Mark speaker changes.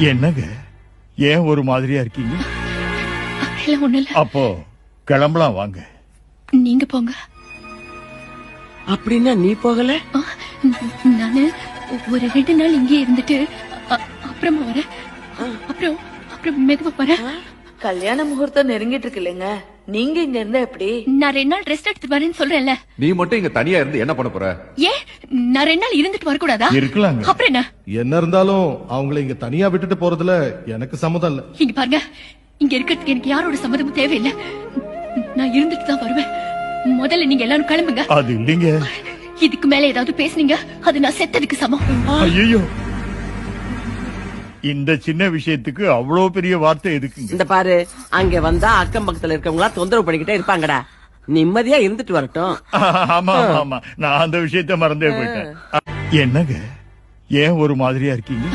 Speaker 1: என்னங்க ஏன் ஒரு மாதிரியா இருக்கீங்க?
Speaker 2: ஒண்ணு இல்ல.
Speaker 1: அப்போ கிளம்பலாம் வாங்க.
Speaker 2: நீங்க போங்க.
Speaker 3: அப்படின்னா நீ போகல?
Speaker 2: நானு ஒரு 2 நாள் இங்கே இருந்துட்டு அப்புறமா வரேன். அப்புறம் மெதுவா வரேன்.
Speaker 4: கல்யாண முகூர்த்தம் நெருங்கிட்டு இருக்கு இல்லைங்க, நீங்க இங்க இருந்தா எப்படி?
Speaker 2: நான் 2 நாள் ரெஸ்ட் எடுத்துட்டு வரேன்னு சொல்றேன்ல.
Speaker 5: நீ மட்டும் இங்க தனியா இருந்து என்ன பண்ண போற?
Speaker 2: ஏன் நான் 2 நாள் இருந்துட்டு வரக்கூடாதா?
Speaker 1: இருக்கலாங்க.
Speaker 2: அப்புறம்
Speaker 6: என்ன இருந்தாலும் அவங்களை இங்க தனியா விட்டுட்டு போறதுல எனக்கு சம்மதம் இல்ல.
Speaker 2: இங்க பாருங்க, இங்க இருக்கிறதுக்கு எனக்கு யாரோட சம்மதமும் தேவையில்லை. நான் இருந்துட்டு தான் வருவேன். முதல்ல நீங்க எல்லாரும் கிளம்புங்க.
Speaker 1: அது இல்லைங்க.
Speaker 2: இதுக்கு மேல ஏதாவது பேசுனீங்க அது நான் செத்ததுக்கு சமம்.
Speaker 1: ஐயோ, இந்த சின்ன விஷயத்துக்கு அவ்வளவு பெரிய வார்த்தை எதுக்குங்க?
Speaker 3: இந்த பாரு, அங்க வந்தா அக்கம் பக்கத்துல இருக்கவங்களா தொந்தரவு பண்ணிக்கிட்டே இருப்பாங்கடா. நிம்மதியா இருந்துட்டு வரட்டும்.
Speaker 1: ஆமா ஆமா, நான் அந்த விஷயத்த மறந்தே போயிட்டேன். என்னங்க ஏன் ஒரு மாதிரியா இருக்கீங்க?